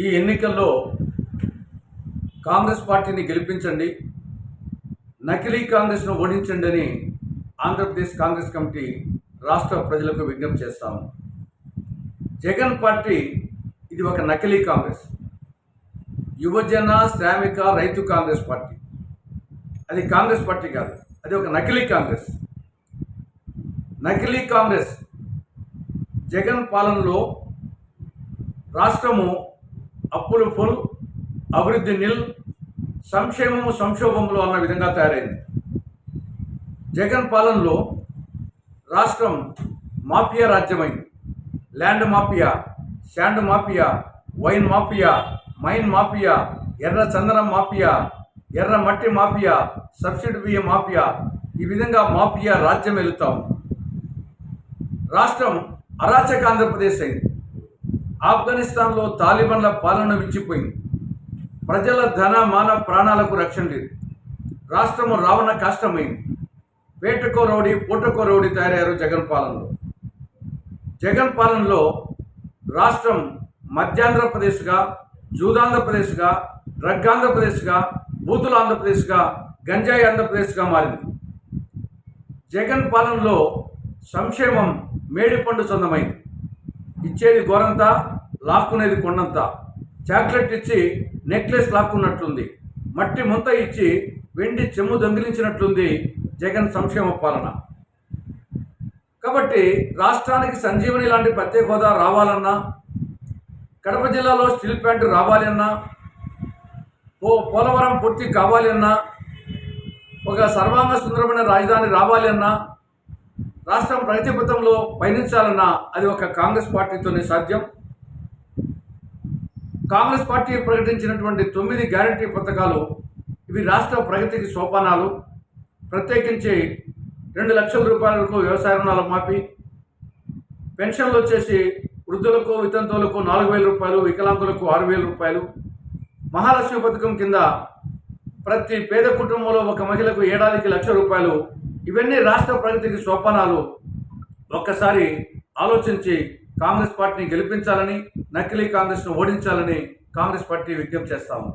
ఈ ఎన్నికల్లో కాంగ్రెస్ పార్టీని గెలిపించండి, నకిలీ కాంగ్రెస్ను ఓడించండి అని ఆంధ్రప్రదేశ్ కాంగ్రెస్ కమిటీ రాష్ట్ర ప్రజలకు విజ్ఞప్తి చేస్తాము. జగన్ పార్టీ ఇది ఒక నకిలీ కాంగ్రెస్, యువజన శ్రామిక రైతు కాంగ్రెస్ పార్టీ. అది కాంగ్రెస్ పార్టీ కాదు, అది ఒక నకిలీ కాంగ్రెస్. నకిలీ కాంగ్రెస్ జగన్ పాలనలో రాష్ట్రము అప్పులు ఫుల్, అభివృద్ధి నిల్, సంక్షేమము సంక్షోభంలో అన్న విధంగా తయారైంది. జగన్ పాలనలో రాష్ట్రం మాఫియా రాజ్యమైంది. Land mafia, sand mafia, wine mafia, mine mafia, ఎర్ర చందనం మాఫియా, ఎర్ర మట్టి మాఫియా, సబ్సిడీ బియ్యం మాఫియా, ఈ విధంగా మాఫియా రాజ్యం వెళుతాం. రాష్ట్రం అరాచక ఆంధ్రప్రదేశ్ అయింది. ఆఫ్ఘనిస్తాన్లో తాలిబాన్ల పాలన మించిపోయింది. ప్రజల ధన మాన ప్రాణాలకు రక్షణ లేదు. రాష్ట్రము రావణ కాష్టమైంది. పేటకో రౌడీ, పూటకో రౌడీ తయారయ్యారు జగన్ పాలనలో. జగన్ పాలనలో రాష్ట్రం మధ్యాంధ్రప్రదేశ్గా, జూదాంధ్రప్రదేశ్గా, డ్రగ్ ఆంధ్రప్రదేశ్గా, బూతుల ఆంధ్రప్రదేశ్గా, గంజాయి ఆంధ్రప్రదేశ్గా మారింది. జగన్ పాలనలో సంక్షేమం మేడిపండు సొందమైంది. ఇచ్చేది గోరంతా, లాక్కునేది కొండంతా. చాక్లెట్ ఇచ్చి నెక్లెస్ లాక్కున్నట్లుంది. మట్టి ముంత ఇచ్చి వెండి చెమ్ము దొంగిలించినట్లుంది జగన్ సంక్షేమ పాలన. కాబట్టి రాష్ట్రానికి సంజీవని లాంటి ప్రత్యేక హోదా రావాలన్నా, కడప జిల్లాలో స్టీల్ ప్లాంట్ రావాలి అన్నా, పోలవరం పూర్తి కావాలి అన్నా, ఒక సర్వాంగ సుందరమైన రాజధాని రావాలి అన్నా, రాష్ట్రం ప్రగతి పథంలో పయనించాలన్నా అది ఒక కాంగ్రెస్ పార్టీతోనే సాధ్యం. కాంగ్రెస్ పార్టీ ప్రకటించినటువంటి 9 గ్యారంటీ పథకాలు ఇవి రాష్ట్ర ప్రగతికి సోపానాలు. ప్రత్యేకించి 2 లక్షల రూపాయలకు వ్యవసాయ రుణాల మాఫీ, పెన్షన్లు వచ్చేసి వృద్ధులకు వితంతువులకు 4,000 రూపాయలు, వికలాంగులకు 6,000 రూపాయలు, మహాలక్ష్మి పథకం కింద ప్రతి పేద కుటుంబంలో ఒక మహిళకు ఏడాదికి 1,00,000 రూపాయలు. ఇవన్నీ రాష్ట్ర ప్రగతికి సోపానాలు. ఒక్కసారి ఆలోచించి కాంగ్రెస్ పార్టీని గెలిపించాలని, నకిలీ కాంగ్రెస్ను ఓడించాలని కాంగ్రెస్ పార్టీ విజ్ఞప్తి చేస్తాము.